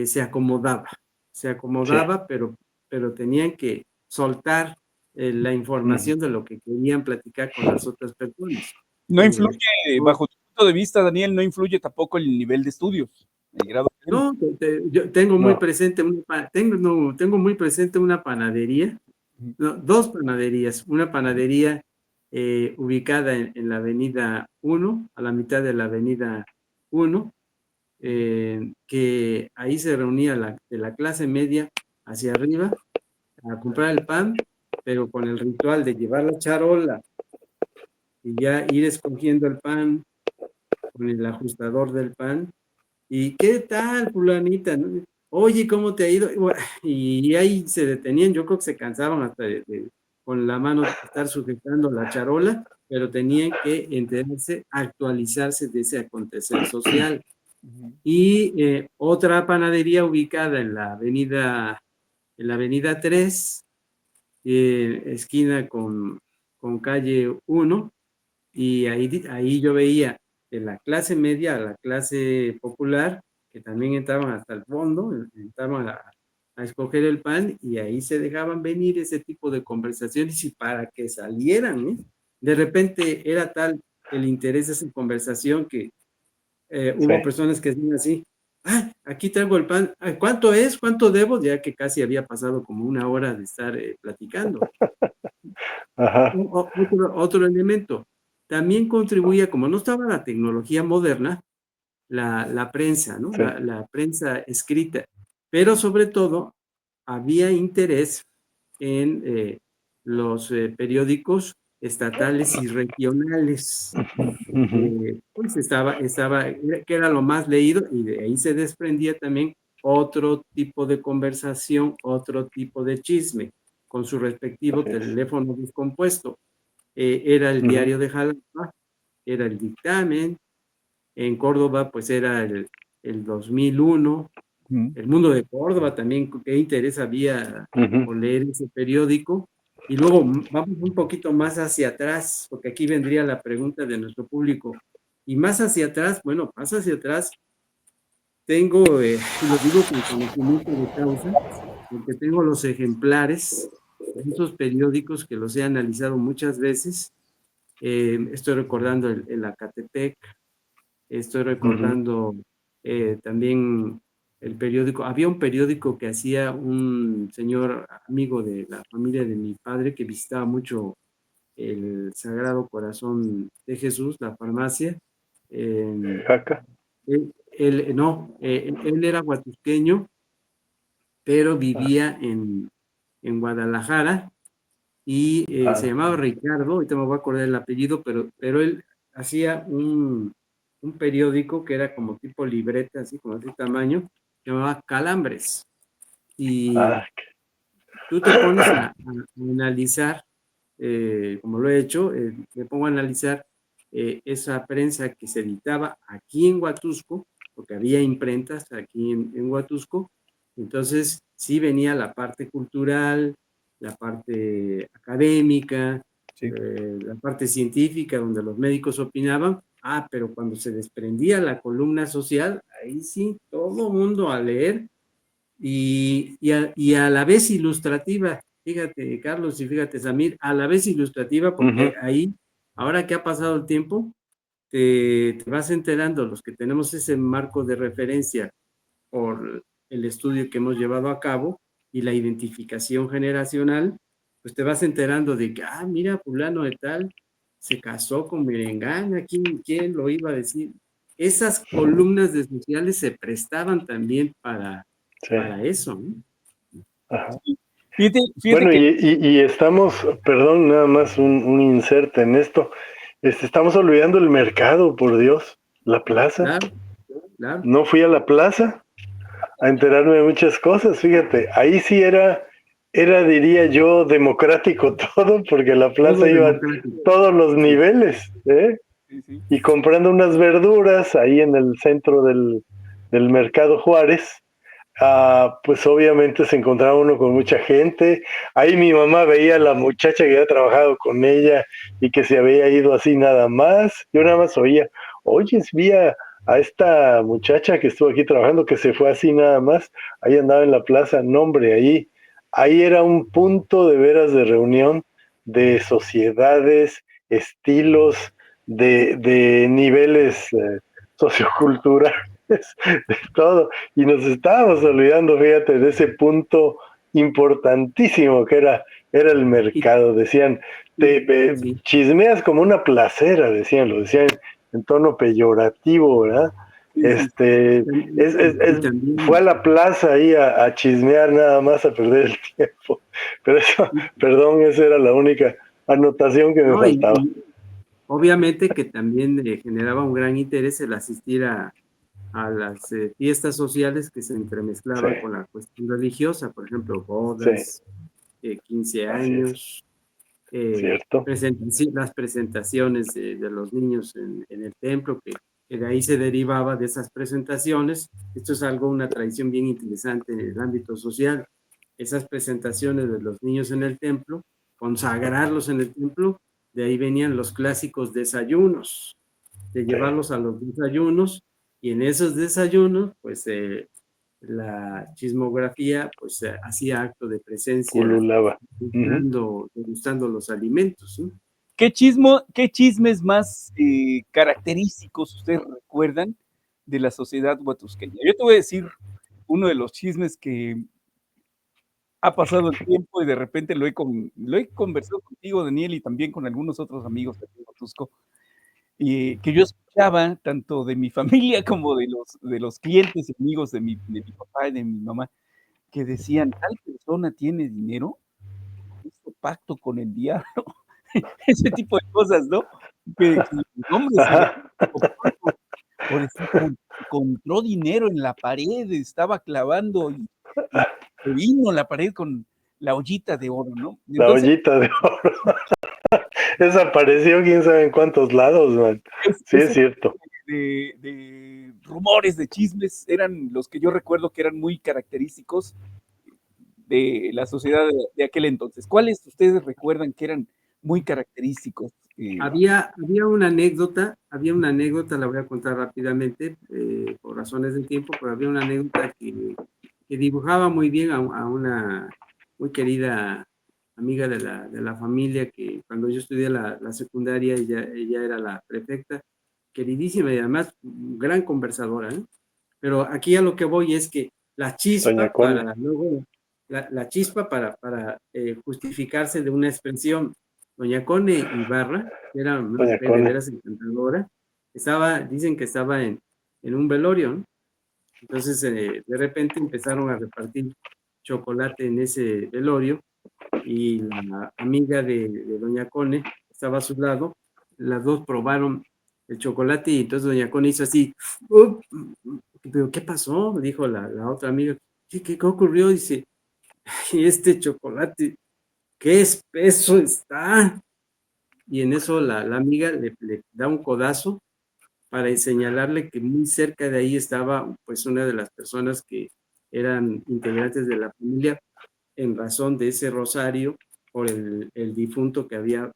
se acomodaba, pero tenían que soltar la información de lo que querían platicar con las otras personas. No influye, bajo tu punto de vista, Daniel, no influye tampoco el nivel de estudios, el grado académico. No, yo tengo muy presente tengo muy presente una panadería, dos panaderías, una panadería ubicada en la avenida 1, a la mitad de la avenida 1, que ahí se reunía de la clase media hacia arriba a comprar el pan, pero con el ritual de llevar la charola y ya ir escogiendo el pan con el ajustador del pan. ¿Y qué tal, fulanita? Oye, ¿cómo te ha ido? Y ahí se detenían, yo creo que se cansaban hasta con la mano estar sujetando la charola, pero tenían que enterarse, actualizarse de ese acontecer social. Y otra panadería ubicada en la avenida 3, esquina con calle 1, y ahí yo veía de la clase media a la clase popular, que también entraban hasta el fondo, entraban a escoger el pan, y ahí se dejaban venir ese tipo de conversaciones, y para que salieran, de repente era tal el interés de esa conversación que hubo personas que decían así, aquí traigo el pan, ¿cuánto es? ¿Cuánto debo? Ya que casi había pasado como una hora de estar platicando. Ajá. Otro elemento, también contribuía, como no estaba la tecnología moderna, la prensa, ¿no? La prensa escrita, pero sobre todo había interés en los periódicos estatales y regionales. Pues que era lo más leído, y de ahí se desprendía también otro tipo de conversación, otro tipo de chisme, con su respectivo teléfono descompuesto. Era el diario de Jalapa, era el dictamen, en Córdoba pues era el 2001, el Mundo de Córdoba también, qué interés había por leer ese periódico. Y luego vamos un poquito más hacia atrás, porque aquí vendría la pregunta de nuestro público. Y más hacia atrás, bueno, más hacia atrás, tengo, y lo digo con conocimiento de causa, porque tengo los ejemplares de esos periódicos que los he analizado muchas veces. Estoy recordando el Acatepec, estoy recordando también el periódico. Había un periódico que hacía un señor amigo de la familia de mi padre, que visitaba mucho el Sagrado Corazón de Jesús, la farmacia. Jaca. Él era huatusqueño, pero vivía en Guadalajara, y se llamaba Ricardo, ahorita me voy a acordar el apellido, pero él hacía un periódico que era como tipo libreta, así como de este tamaño, que llamaba Calambres. Y tú te pones a analizar, como lo he hecho, me pongo a analizar esa prensa que se editaba aquí en Huatusco, porque había imprentas aquí en Huatusco. Entonces sí venía la parte cultural, la parte académica, la parte científica, donde los médicos opinaban, pero cuando se desprendía la columna social, ahí sí, todo mundo a leer, y a la vez ilustrativa. fíjate, Carlos, y fíjate, Samir, a la vez ilustrativa, porque ahí, ahora que ha pasado el tiempo, te vas enterando, los que tenemos ese marco de referencia por el estudio que hemos llevado a cabo y la identificación generacional, pues te vas enterando de que, mira, fulano de tal se casó con Merengana, ¿quién lo iba a decir? Esas columnas de sociales se prestaban también para eso, ¿no? Ajá. Fíjate Bueno, que... y estamos, perdón, nada más un insert en esto, estamos olvidando el mercado, por Dios, la plaza. Claro, claro. No fui a la plaza a enterarme de muchas cosas, fíjate, ahí sí era, diría yo, democrático todo, porque la plaza iba a todos los niveles, ¿eh? Sí. Y comprando unas verduras ahí en el centro del Mercado Juárez, pues obviamente se encontraba uno con mucha gente. Ahí mi mamá veía a la muchacha que había trabajado con ella y que se había ido así nada más. Yo nada más oía, oye, vi a esta muchacha que estuvo aquí trabajando que se fue así nada más. Ahí andaba en la plaza, no hombre, ahí era un punto de veras de reunión de sociedades, estilos, de niveles socioculturales, de todo. Y nos estábamos olvidando, fíjate, de ese punto importantísimo que era el mercado. Decían, chismeas como una placera, lo decían en tono peyorativo, ¿verdad? Fue a la plaza ahí a chismear nada más, a perder el tiempo. Pero eso, perdón, esa era la única anotación que me faltaba. Obviamente que también generaba un gran interés el asistir a las fiestas sociales que se entremezclaban con la cuestión religiosa, por ejemplo, bodas, 15 años, las presentaciones de los niños en el templo, que de ahí se derivaba de esas presentaciones. Esto es una tradición bien interesante en el ámbito social. Esas presentaciones de los niños en el templo, consagrarlos en el templo, de ahí venían los clásicos desayunos, de llevarlos a los desayunos, y en esos desayunos, pues la chismografía, pues hacía acto de presencia, degustando los alimentos, ¿sí? ¿Qué chismes más característicos ustedes recuerdan de la sociedad huatusqueña? Yo te voy a decir uno de los chismes que ha pasado el tiempo y de repente lo he conversado contigo, Daniel, y también con algunos otros amigos de Huatusco, y que yo escuchaba tanto de mi familia como de los clientes y amigos de mi papá y de mi mamá, que decían, tal persona tiene dinero, hizo pacto con el diablo, ese tipo de cosas, ¿no? Que hombre, por eso encontró dinero en la pared, estaba clavando y se vino la pared con la ollita de oro, ¿no? Entonces, la ollita de oro. Desapareció quién sabe en cuántos lados, man. Sí, es cierto. De rumores, de chismes, eran los que yo recuerdo que eran muy característicos de la sociedad de aquel entonces. ¿Cuáles ustedes recuerdan que eran muy característicos? Había una anécdota, la voy a contar rápidamente, por razones del tiempo, pero había una anécdota que dibujaba muy bien a una muy querida amiga de la familia, que cuando yo estudié la secundaria, ella era la prefecta, queridísima y además gran conversadora, ¿eh? Pero aquí a lo que voy es que la chispa para justificarse de una expresión, doña Cone Ibarra, que era una mujer de veras encantadora, dicen que estaba en un velorio, ¿no? Entonces de repente empezaron a repartir chocolate en ese velorio, y la amiga de doña Cone estaba a su lado, las dos probaron el chocolate, y entonces doña Cone hizo así, ¿pero qué pasó? Dijo la otra amiga, ¿qué ocurrió? Dice, este chocolate, qué espeso está. Y en eso la amiga le da un codazo para señalarle que muy cerca de ahí estaba pues una de las personas que eran integrantes de la familia, en razón de ese rosario por el difunto que había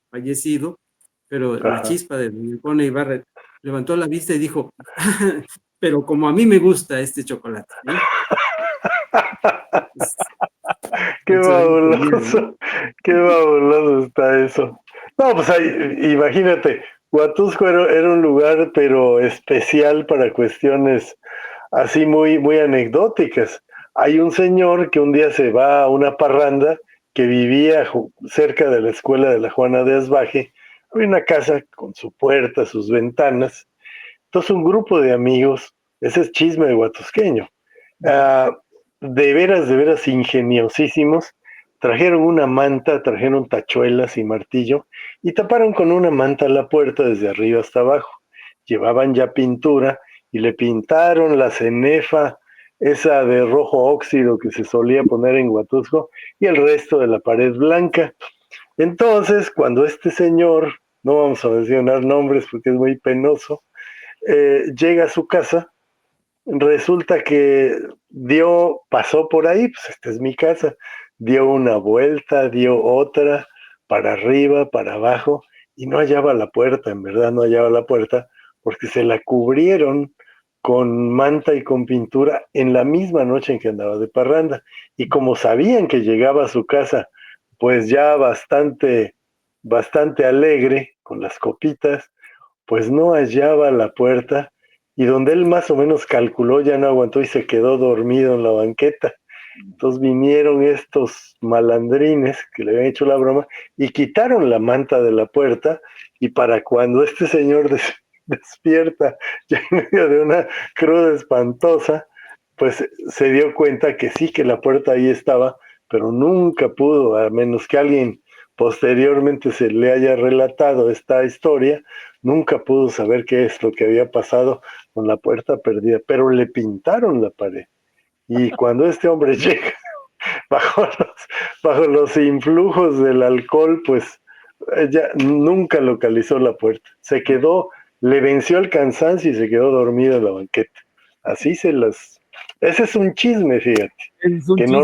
fallecido. Pero la chispa de doña Cone Ibarra levantó la vista y dijo, pero como a mí me gusta este chocolate, ¿eh? Qué fabuloso, qué fabuloso está eso. No, pues imagínate, Huatusco era un lugar, pero especial para cuestiones así muy, muy anecdóticas. Hay un señor que un día se va a una parranda que vivía cerca de la escuela de la Juana de Asbaje. Había una casa con su puerta, sus ventanas. Entonces un grupo de amigos, ese es chisme de huatusqueño, ah, de veras ingeniosísimos, trajeron una manta, trajeron tachuelas y martillo y taparon con una manta la puerta desde arriba hasta abajo. Llevaban ya pintura y le pintaron la cenefa, esa de rojo óxido que se solía poner en Huatusco, y el resto de la pared blanca. Entonces, cuando este señor, no vamos a mencionar nombres porque es muy penoso, llega a su casa, resulta que pasó por ahí, pues esta es mi casa, dio una vuelta, dio otra, para arriba, para abajo, y no hallaba la puerta, en verdad no hallaba la puerta, porque se la cubrieron con manta y con pintura en la misma noche en que andaba de parranda. Y como sabían que llegaba a su casa, pues ya bastante, bastante alegre, con las copitas, pues no hallaba la puerta y donde él más o menos calculó ya no aguantó y se quedó dormido en la banqueta. Entonces vinieron estos malandrines que le habían hecho la broma y quitaron la manta de la puerta y para cuando este señor despierta ya en medio de una cruda espantosa, pues se dio cuenta que sí, que la puerta ahí estaba, pero nunca pudo, a menos que alguien posteriormente se le haya relatado esta historia, nunca pudo saber qué es lo que había pasado con la puerta perdida, pero le pintaron la pared. Y cuando este hombre llega bajo los influjos del alcohol, pues ya nunca localizó la puerta. Se quedó, le venció el cansancio y se quedó dormido en la banqueta. Así se las... Ese es un chisme, fíjate, Es un que chisme.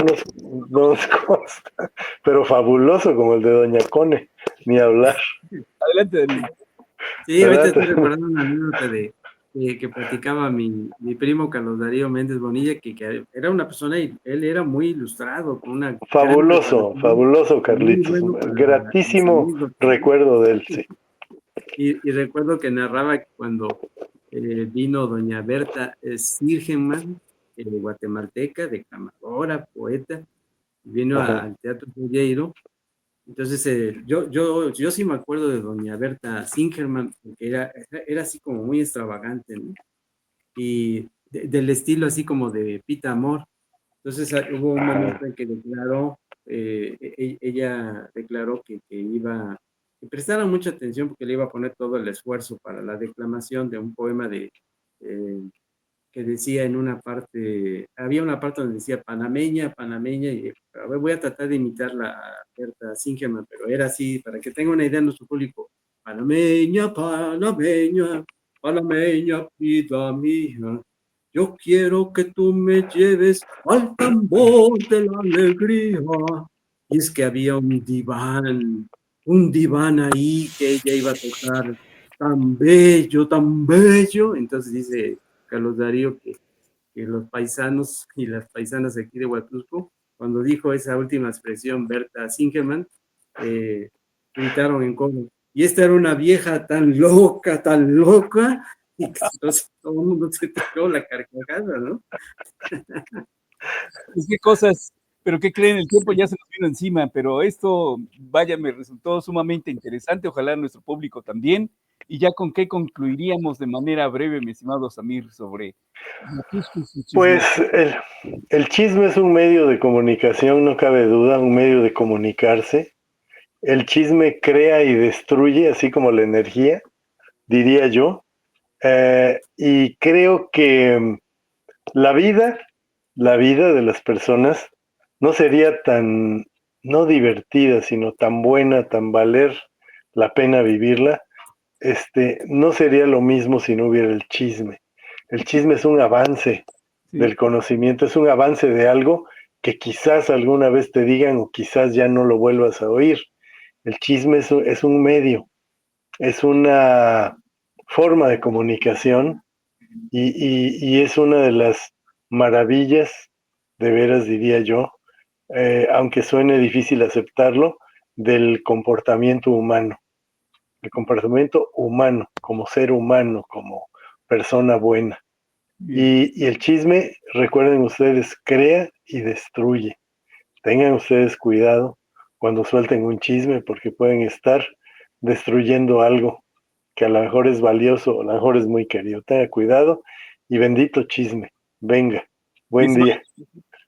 no nos consta, pero fabuloso como el de Doña Cone, ni hablar. Adelante, Daniel. Sí, ahorita ¿Verdad? estoy recordando una anécdota que platicaba mi primo Carlos Darío Méndez Bonilla, que era una persona, y él era muy ilustrado, con una gran Fabuloso, preparación, fabuloso, muy Carlitos. bueno para las Gratísimo anécdotas, ¿no? recuerdo de él, sí. Y recuerdo que narraba que cuando vino doña Berta Sirgenman, guatemalteca, declamadora, poeta, vino Ajá. al Teatro Polleiro. Entonces, yo sí me acuerdo de doña Berta Singerman, porque era así como muy extravagante, ¿no? Y del estilo así como de Pita Amor. Entonces, hubo un momento en que declaró, ella declaró que iba, que prestara mucha atención porque le iba a poner todo el esfuerzo para la declamación de un poema eh, que decía en una parte, había una parte donde decía panameña, panameña, y a ver, voy a tratar de imitarla a Berta Singerman, pero era así, para que tenga una idea nuestro público, panameña, panameña, panameña, vida mía, yo quiero que tú me lleves al tambor de la alegría. Y es que había un diván ahí que ella iba a tocar tan bello, entonces dice Carlos Darío, que los paisanos y las paisanas aquí de Huatusco, cuando dijo esa última expresión, Berta Singerman, gritaron en coro. Y esta era una vieja tan loca, y entonces todo el mundo se tiró la carcajada, ¿no? Pues qué cosas, pero ¿qué creen? El tiempo ya se nos vino encima, pero esto, vaya, me resultó sumamente interesante, ojalá nuestro público también. Y ya con qué concluiríamos de manera breve, mi estimado Samir, sobre Huatusco y su Pues chismografía. el chisme es un medio de comunicación, no cabe duda, un medio de comunicarse. El chisme crea y destruye, así como la energía, diría yo. Y creo que la vida, la vida de las personas no sería tan, no divertida, sino tan buena, tan valer la pena vivirla. No sería lo mismo si no hubiera el chisme. El chisme es un avance Sí. del conocimiento, es un avance de algo que quizás alguna vez te digan o quizás ya no lo vuelvas a oír. El chisme es un medio, es una forma de comunicación y es una de las maravillas, de veras diría yo, aunque suene difícil aceptarlo, del comportamiento humano. El comportamiento humano, como ser humano, como persona buena. Y el chisme, recuerden ustedes, crea y destruye. Tengan ustedes cuidado cuando suelten un chisme, porque pueden estar destruyendo algo que a lo mejor es valioso, o a lo mejor es muy querido. Tenga cuidado y bendito chisme. Venga, buen día.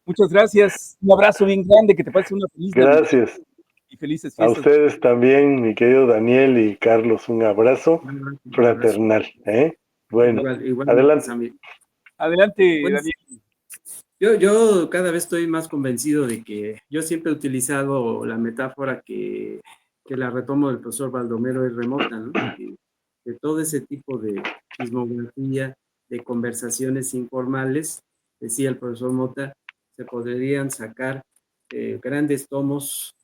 Muchas gracias. Un abrazo bien grande, que te pase una feliz Navidad. Gracias. Y felices fiestas. A ustedes también, mi querido Daniel y Carlos, un abrazo fraternal. Bueno, igual, adelante. Adelante, bueno, Daniel. Yo cada vez estoy más convencido de que yo siempre he utilizado la metáfora que la retomo del profesor Baldomero R. Mota, ¿no? De todo ese tipo de chismografía, de conversaciones informales, decía el profesor Mota, se podrían sacar grandes tomos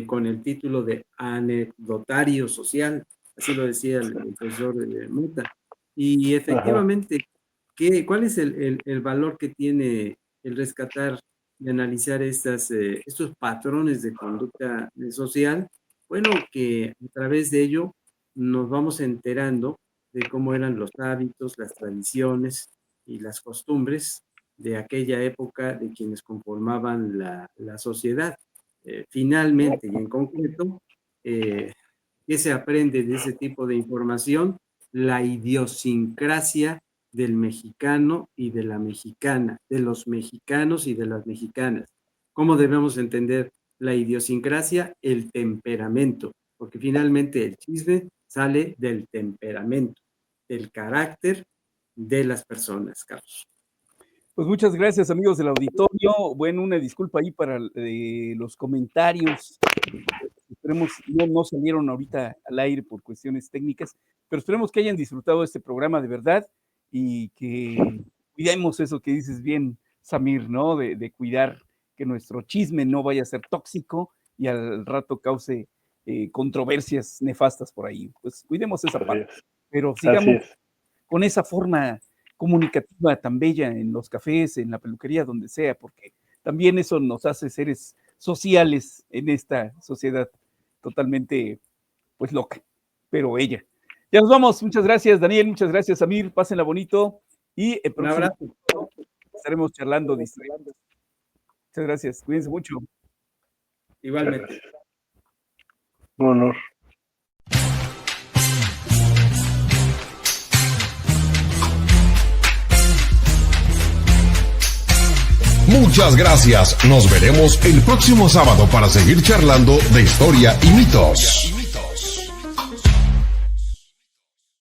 con el título de anecdotario social, así lo decía el profesor Mota. Y efectivamente, ¿cuál es el valor que tiene el rescatar y analizar estos patrones de conducta social? Bueno, que a través de ello nos vamos enterando de cómo eran los hábitos, las tradiciones y las costumbres de aquella época de quienes conformaban la sociedad. Finalmente y en concreto, ¿qué se aprende de ese tipo de información? La idiosincrasia del mexicano y de la mexicana, de los mexicanos y de las mexicanas. ¿Cómo debemos entender la idiosincrasia? El temperamento, porque finalmente el chisme sale del temperamento, del carácter de las personas, Carlos. Pues muchas gracias, amigos del auditorio. Bueno, una disculpa ahí para los comentarios. Esperemos, no salieron ahorita al aire por cuestiones técnicas, pero esperemos que hayan disfrutado este programa de verdad y que cuidemos eso que dices bien, Samir, ¿no? De cuidar que nuestro chisme no vaya a ser tóxico y al rato cause controversias nefastas por ahí. Pues cuidemos esa parte, pero sigamos con esa forma comunicativa tan bella en los cafés, en la peluquería, donde sea, porque también eso nos hace seres sociales en esta sociedad totalmente, pues, loca, pero bella. Ya nos vamos. Muchas gracias, Daniel. Muchas gracias, Samir. Pásenla bonito. Y el próximo estaremos charlando de historia. Muchas gracias. Cuídense mucho. Igualmente. Un honor. Muchas gracias. Nos veremos el próximo sábado para seguir charlando de historia y mitos.